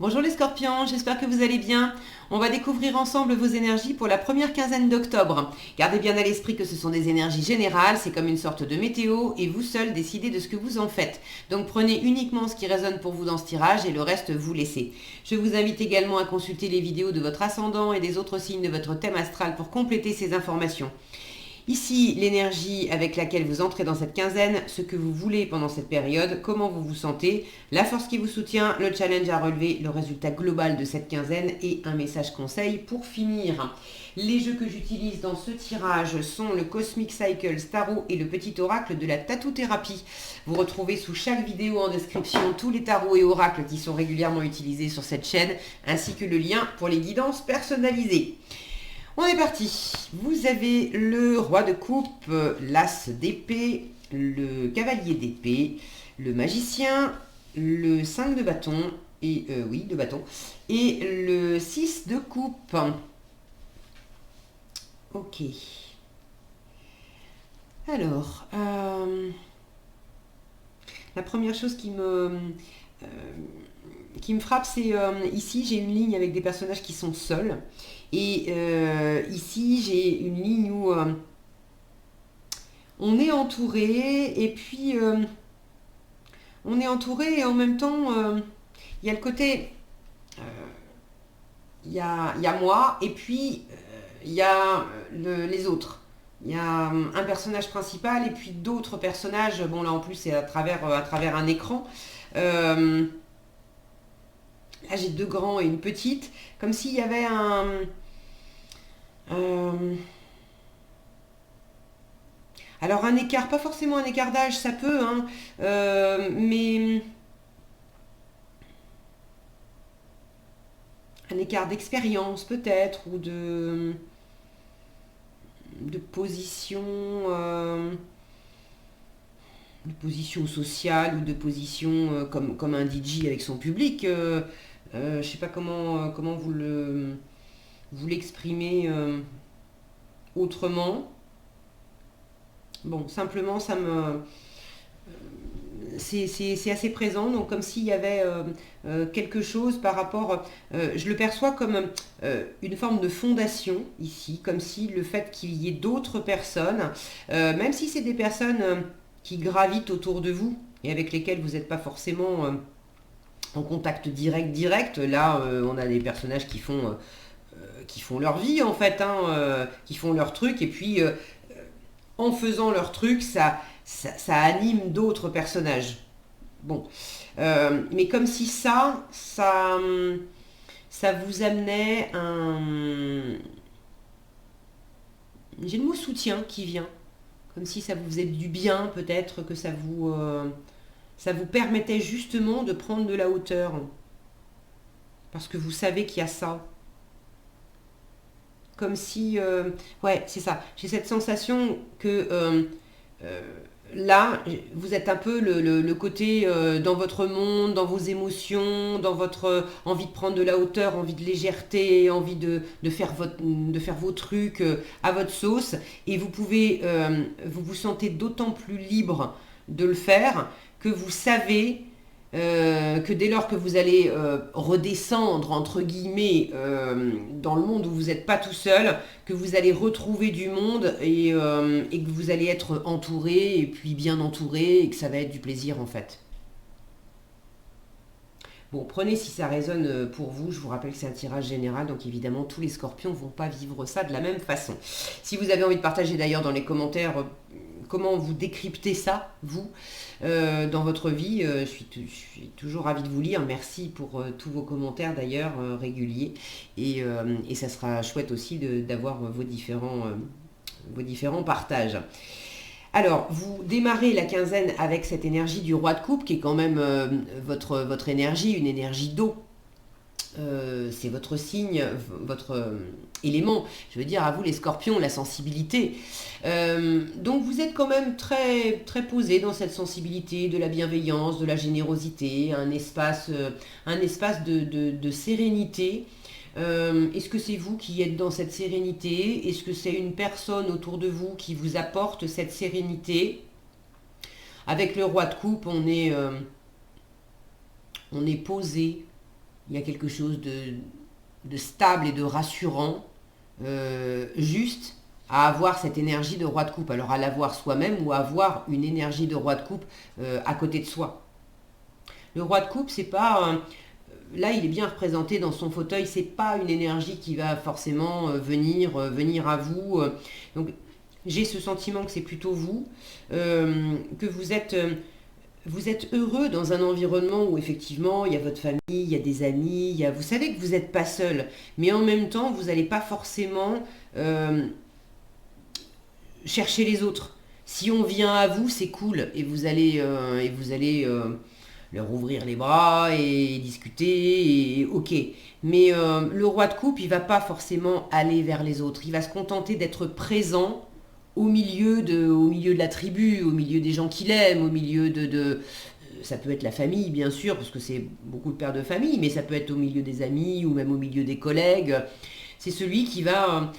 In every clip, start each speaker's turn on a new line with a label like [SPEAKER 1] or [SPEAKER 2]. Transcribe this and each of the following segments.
[SPEAKER 1] Bonjour les scorpions, j'espère que vous allez bien. On va découvrir ensemble vos énergies pour la première quinzaine d'octobre. Gardez bien à l'esprit que ce sont des énergies générales, c'est comme une sorte de météo et vous seuls décidez de ce que vous en faites. Donc prenez uniquement ce qui résonne pour vous dans ce tirage et le reste vous laissez. Je vous invite également à consulter les vidéos de votre ascendant et des autres signes de votre thème astral pour compléter ces informations. Ici, l'énergie avec laquelle vous entrez dans cette quinzaine, ce que vous voulez pendant cette période, comment vous vous sentez, la force qui vous soutient, le challenge à relever, le résultat global de cette quinzaine et un message conseil pour finir. Les jeux que j'utilise dans ce tirage sont le Cosmic Cycle, Tarot et le petit oracle de la tatou-thérapie. Vous retrouvez sous chaque vidéo en description tous les tarots et oracles qui sont régulièrement utilisés sur cette chaîne, ainsi que le lien pour les guidances personnalisées. On est parti. Vous avez le roi de coupe, l'as d'épée, le cavalier d'épée, le magicien, le 5 de bâton, et de bâton, et le 6 de coupe. Ok. Alors, la première chose qui me frappe, c'est ici, j'ai une ligne avec des personnages qui sont seuls. Et ici, j'ai une ligne où on est entouré, et puis on est entouré, et en même temps, il y a le côté, euh, il y a moi, et puis il y a les autres. Il y a un personnage principal, et puis d'autres personnages, bon là en plus c'est à travers un écran. Là j'ai deux grands et une petite, comme s'il y avait euh, alors un écart, pas forcément un écart d'âge, ça peut, hein, mais un écart d'expérience peut-être, ou de position, de position sociale, ou de position comme un DJ avec son public. Je sais pas comment vous l'exprimez autrement. Bon, simplement, c'est assez présent, donc comme s'il y avait quelque chose par rapport, je le perçois comme une forme de fondation ici, comme si le fait qu'il y ait d'autres personnes, même si c'est des personnes qui gravitent autour de vous et avec lesquelles vous n'êtes pas forcément en contact direct, là on a des personnages qui font leur vie en fait, hein, qui font leur truc, et puis en faisant leur truc, ça anime d'autres personnages. Bon, mais comme si ça vous amenait un... J'ai le mot soutien qui vient. Comme si ça vous faisait du bien, peut-être que ça vous permettait justement de prendre de la hauteur. Parce que vous savez qu'il y a ça. Comme si... ouais, c'est ça. J'ai cette sensation que euh, là, vous êtes un peu le côté dans votre monde, dans vos émotions, dans votre envie de prendre de la hauteur, envie de légèreté, envie de faire vos trucs à votre sauce. Et vous vous sentez d'autant plus libre de le faire que vous savez que dès lors que vous allez redescendre, entre guillemets, dans le monde où vous n'êtes pas tout seul, que vous allez retrouver du monde, et que vous allez être entouré, et puis bien entouré, et que ça va être du plaisir en fait. Bon, prenez si ça résonne pour vous. Je vous rappelle que c'est un tirage général, donc évidemment tous les scorpions ne vont pas vivre ça de la même façon. Si vous avez envie de partager d'ailleurs dans les commentaires comment vous décryptez ça, vous, dans votre vie, je suis toujours ravie de vous lire. Merci pour tous vos commentaires d'ailleurs réguliers. Et ça sera chouette aussi d'avoir vos différents partages. Alors, vous démarrez la quinzaine avec cette énergie du roi de coupe, qui est quand même votre énergie, une énergie d'eau. C'est votre signe, votre élément. Je veux dire, à vous les scorpions, la sensibilité. Donc vous êtes quand même très, très posé dans cette sensibilité, de la bienveillance, de la générosité, un espace de sérénité. Est-ce que c'est vous qui êtes dans cette sérénité? Est-ce que c'est une personne autour de vous qui vous apporte cette sérénité? Avec le roi de coupe, on est posé, il y a quelque chose de stable et de rassurant, juste à avoir cette énergie de roi de coupe. Alors à l'avoir soi-même ou à avoir une énergie de roi de coupe à côté de soi. Le roi de coupe, c'est pas... là, il est bien représenté dans son fauteuil, c'est pas une énergie qui va forcément venir à vous. Donc j'ai ce sentiment que c'est plutôt vous, que vous êtes heureux dans un environnement où effectivement il y a votre famille, il y a des amis, vous savez que vous n'êtes pas seul, mais en même temps vous n'allez pas forcément chercher les autres. Si on vient à vous, c'est cool et vous allez leur ouvrir les bras et discuter et ok. Mais le roi de coupe, il va pas forcément aller vers les autres. Il va se contenter d'être présent au milieu de la tribu, au milieu des gens qu'il aime, au milieu ça peut être la famille, bien sûr, parce que c'est beaucoup de pères de famille, mais ça peut être au milieu des amis ou même au milieu des collègues. C'est celui qui va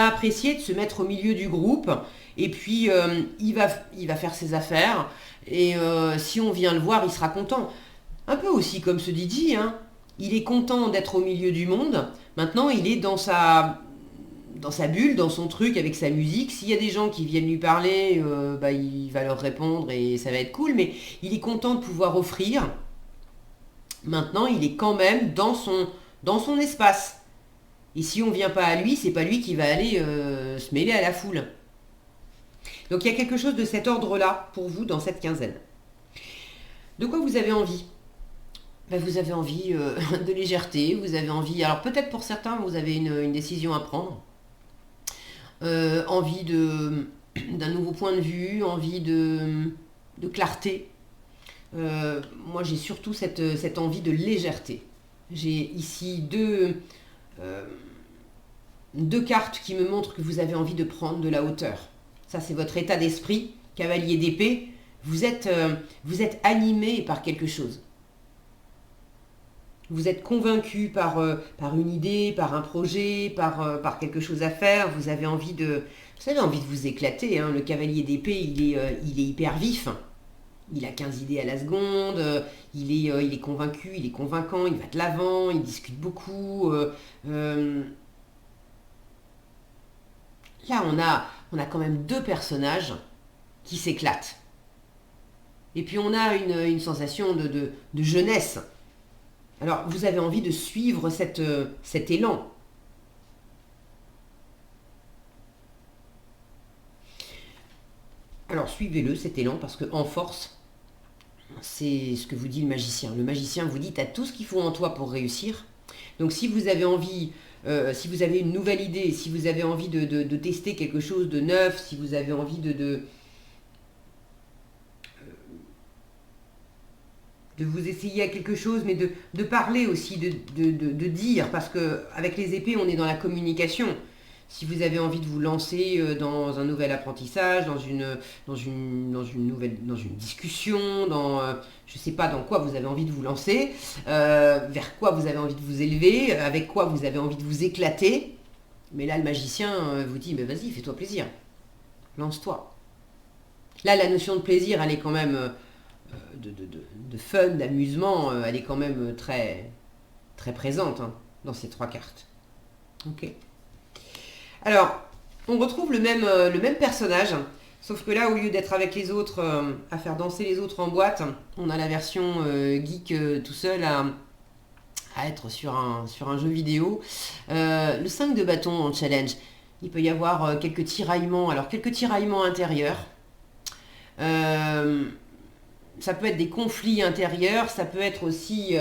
[SPEAKER 1] apprécier de se mettre au milieu du groupe et puis il va faire ses affaires et si on vient le voir, il sera content. Un peu aussi comme ce DJ, hein. Il est content d'être au milieu du monde. Maintenant, il est dans sa bulle, dans son truc, avec sa musique. S'il y a des gens qui viennent lui parler, il va leur répondre et ça va être cool. Mais il est content de pouvoir offrir. Maintenant, il est quand même dans son espace. Et si on ne vient pas à lui, c'est pas lui qui va aller se mêler à la foule. Donc il y a quelque chose de cet ordre-là pour vous dans cette quinzaine. De quoi vous avez envie ? Vous avez envie de légèreté, vous avez envie... Alors peut-être pour certains, vous avez une décision à prendre. Envie d'un nouveau point de vue, envie de clarté. Moi, j'ai surtout cette envie de légèreté. J'ai ici deux cartes qui me montrent que vous avez envie de prendre de la hauteur. Ça, c'est votre état d'esprit, cavalier d'épée. Vous êtes animé par quelque chose. Vous êtes convaincu par une idée, par un projet, par quelque chose à faire. Vous avez envie de vous éclater. Hein. Le cavalier d'épée, il est hyper vif. Il a 15 idées à la seconde. Il est convaincu, il est convaincant. Il va de l'avant, il discute beaucoup. Là, on a quand même deux personnages qui s'éclatent. Et puis on a une sensation de jeunesse. Alors, vous avez envie de suivre cet élan. Alors, suivez-le, cet élan, parce qu'en force, c'est ce que vous dit le magicien. Le magicien vous dit, tu as tout ce qu'il faut en toi pour réussir. Donc, si vous avez envie, si vous avez une nouvelle idée, si vous avez envie de tester quelque chose de neuf, si vous avez envie de vous essayer à quelque chose, mais de parler aussi, de dire, parce qu'avec les épées, on est dans la communication. Si vous avez envie de vous lancer dans un nouvel apprentissage, dans une discussion, je ne sais pas dans quoi vous avez envie de vous lancer, vers quoi vous avez envie de vous élever, avec quoi vous avez envie de vous éclater, mais là, le magicien vous dit, mais vas-y, fais-toi plaisir, lance-toi. Là, la notion de plaisir, elle est quand même... de fun, d'amusement, elle est quand même très, très présente hein, dans ces trois cartes. Ok. Alors, on retrouve le même personnage, sauf que là, au lieu d'être avec les autres, à faire danser les autres en boîte, on a la version geek tout seul à être sur un jeu vidéo. Le 5 de bâton en challenge, il peut y avoir quelques tiraillements. Alors, quelques tiraillements intérieurs. Ça peut être des conflits intérieurs, ça peut être aussi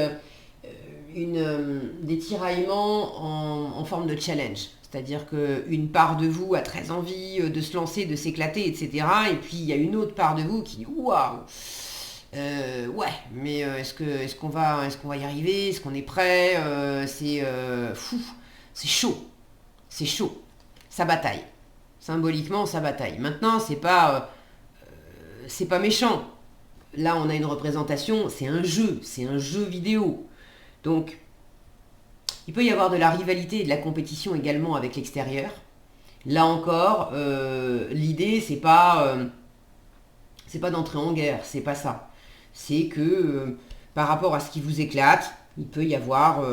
[SPEAKER 1] des tiraillements en forme de challenge. C'est-à-dire qu'une part de vous a très envie de se lancer, de s'éclater, etc. Et puis il y a une autre part de vous qui dit waouh, ouais, mais est-ce qu'on va y arriver? Est-ce qu'on est prêt? C'est fou, c'est chaud, ça bataille. Symboliquement, ça bataille. Maintenant, c'est pas méchant. Là, on a une représentation, c'est un jeu vidéo. Donc, il peut y avoir de la rivalité et de la compétition également avec l'extérieur. Là encore, l'idée, c'est pas d'entrer en guerre, c'est pas ça. C'est que par rapport à ce qui vous éclate, Il peut y avoir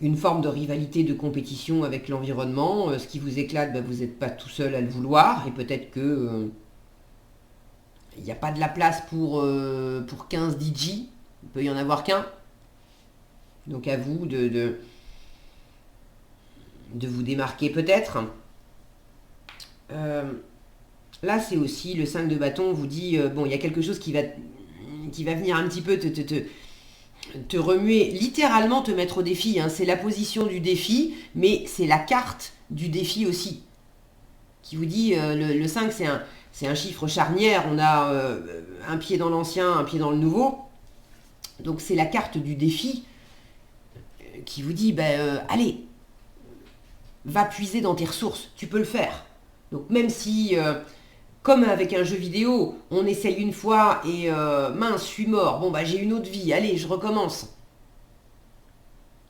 [SPEAKER 1] une forme de rivalité, de compétition avec l'environnement. Ce qui vous éclate, vous n'êtes pas tout seul à le vouloir. Et peut-être que il n'y a pas de la place pour 15 DJ. Il peut y en avoir qu'un. Donc à vous de vous démarquer peut-être. Là, c'est aussi le 5 de bâton vous dit, bon, il y a quelque chose qui va venir un petit peu te remuer, littéralement te mettre au défi. Hein. C'est la position du défi, mais c'est la carte du défi aussi. Qui vous dit, le 5, c'est un chiffre charnière. On a un pied dans l'ancien, un pied dans le nouveau. Donc c'est la carte du défi qui vous dit, allez, va puiser dans tes ressources, tu peux le faire. Donc même si, comme avec un jeu vidéo, on essaye une fois et mince, je suis mort, bon j'ai une autre vie, allez, je recommence.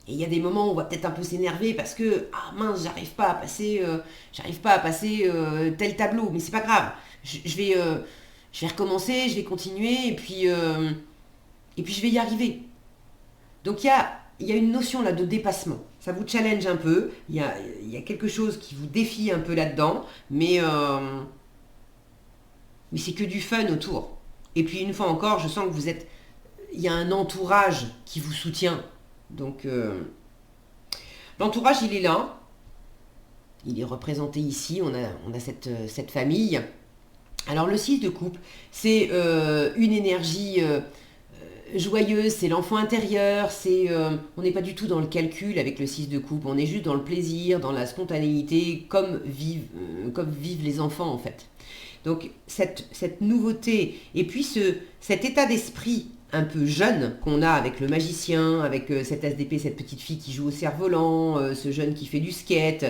[SPEAKER 1] Et il y a des moments où on va peut-être un peu s'énerver parce que, ah mince, j'arrive pas à passer tel tableau, mais c'est pas grave, je vais recommencer, je vais continuer et puis je vais y arriver. Donc il y a une notion là de dépassement. Ça vous challenge un peu. Il y a quelque chose qui vous défie un peu là-dedans. Mais c'est que du fun autour. Et puis une fois encore, je sens que il y a un entourage qui vous soutient. Donc l'entourage, il est là. Il est représenté ici. On a cette famille. Alors le 6 de coupe, c'est une énergie... joyeuse, c'est l'enfant intérieur, on n'est pas du tout dans le calcul avec le 6 de coupe, on est juste dans le plaisir, dans la spontanéité, comme vivent les enfants en fait. Donc cette nouveauté, et puis cet état d'esprit un peu jeune qu'on a avec le magicien, avec cette SDP, cette petite fille qui joue au cerf-volant, ce jeune qui fait du skate,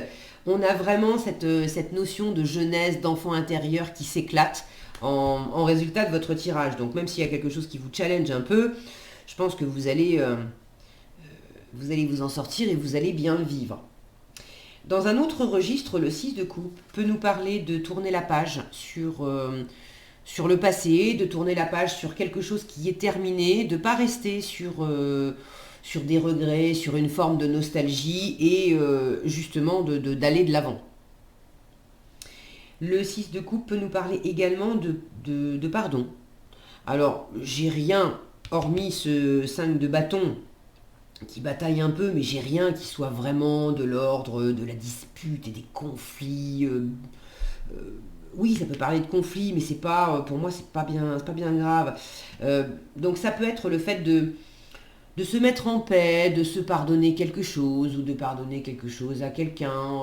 [SPEAKER 1] on a vraiment cette notion de jeunesse, d'enfant intérieur qui s'éclate en résultat de votre tirage. Donc même s'il y a quelque chose qui vous challenge un peu, je pense que vous allez vous en sortir et vous allez bien le vivre. Dans un autre registre, le 6 de coupe peut nous parler de tourner la page sur le passé, de tourner la page sur quelque chose qui est terminé, de ne pas rester sur des regrets, sur une forme de nostalgie et justement d'aller de l'avant. Le 6 de coupe peut nous parler également de pardon. Alors, j'ai rien, hormis ce 5 de bâton, qui bataille un peu, mais j'ai rien qui soit vraiment de l'ordre de la dispute et des conflits. Oui, ça peut parler de conflits, mais c'est pas, pour moi, c'est pas bien grave. Donc ça peut être le fait de se mettre en paix, de se pardonner quelque chose, ou de pardonner quelque chose à quelqu'un,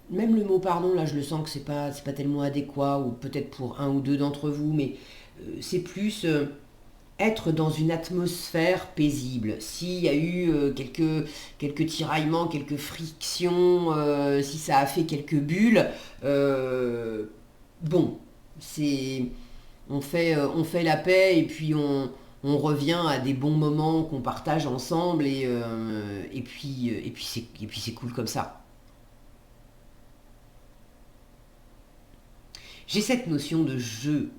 [SPEAKER 1] même le mot pardon, là, je le sens que c'est pas tellement adéquat, ou peut-être pour un ou deux d'entre vous, mais c'est plus être dans une atmosphère paisible. S'il y a eu quelques tiraillements, quelques frictions, si ça a fait quelques bulles, bon, on fait la paix et puis on revient à des bons moments qu'on partage ensemble et puis c'est cool comme ça. J'ai cette notion de jeu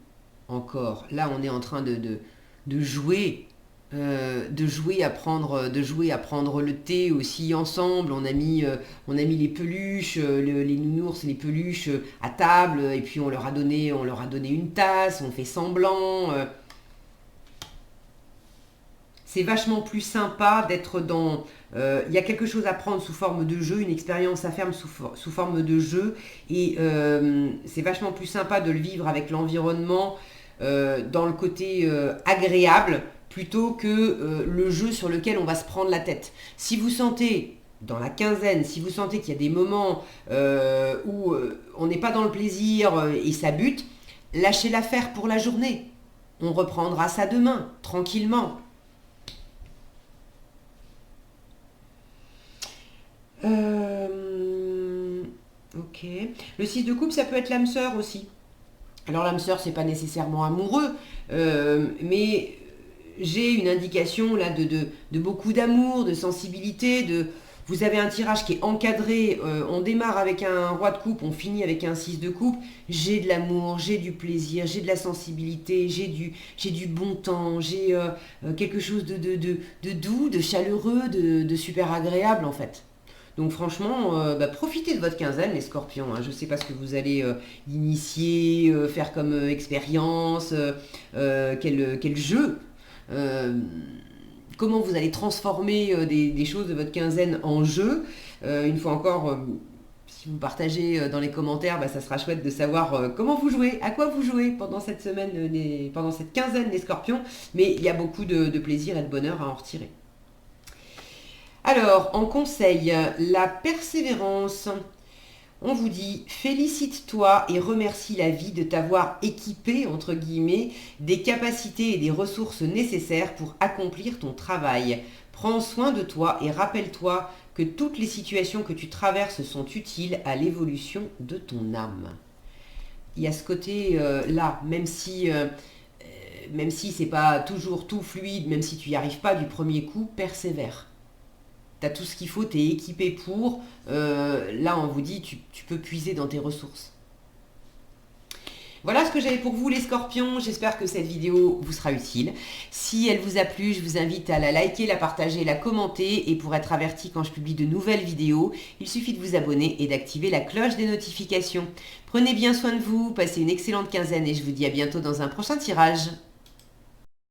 [SPEAKER 1] encore. Là, on est en train de jouer, à prendre le thé aussi ensemble. On a mis les peluches, les nounours, les peluches à table, et puis on leur a donné une tasse. On fait semblant. C'est vachement plus sympa d'être dans... Il y a quelque chose à prendre sous forme de jeu, une expérience à faire sous forme de jeu, et c'est vachement plus sympa de le vivre avec l'environnement dans le côté agréable, plutôt que le jeu sur lequel on va se prendre la tête. Si vous sentez, dans la quinzaine, si vous sentez qu'il y a des moments où on n'est pas dans le plaisir et ça bute, lâchez l'affaire pour la journée. On reprendra ça demain, tranquillement. Ok. Le 6 de coupe, ça peut être l'âme sœur aussi. Alors l'âme sœur, c'est pas nécessairement amoureux, mais j'ai une indication là de beaucoup d'amour, de sensibilité, Vous avez un tirage qui est encadré, on démarre avec un roi de coupe, on finit avec un 6 de coupe. J'ai de l'amour, j'ai du plaisir, j'ai de la sensibilité, j'ai du bon temps, j'ai quelque chose de doux, de chaleureux, de super agréable en fait. Donc franchement, profitez de votre quinzaine les scorpions, hein. Je ne sais pas ce que vous allez initier, faire comme expérience, quel jeu. euh, Comment vous allez transformer des choses de votre quinzaine en jeu. Une fois encore, si vous partagez dans les commentaires, ça sera chouette de savoir comment vous jouez, à quoi vous jouez pendant cette semaine, pendant cette quinzaine des scorpions. Mais il y a beaucoup de plaisir et de bonheur à en retirer. Alors, en conseil, la persévérance. On vous dit, félicite-toi et remercie la vie de t'avoir équipé, entre guillemets, des capacités et des ressources nécessaires pour accomplir ton travail. Prends soin de toi et rappelle-toi que toutes les situations que tu traverses sont utiles à l'évolution de ton âme. Il y a ce côté-là, même si c'est pas toujours tout fluide, même si tu n'y arrives pas du premier coup, persévère. Tu as tout ce qu'il faut, tu es équipé pour. Là, on vous dit, tu peux puiser dans tes ressources. Voilà ce que j'avais pour vous les scorpions, j'espère que cette vidéo vous sera utile. Si elle vous a plu, je vous invite à la liker, la partager, la commenter. Et pour être averti quand je publie de nouvelles vidéos, il suffit de vous abonner et d'activer la cloche des notifications. Prenez bien soin de vous, passez une excellente quinzaine et je vous dis à bientôt dans un prochain tirage.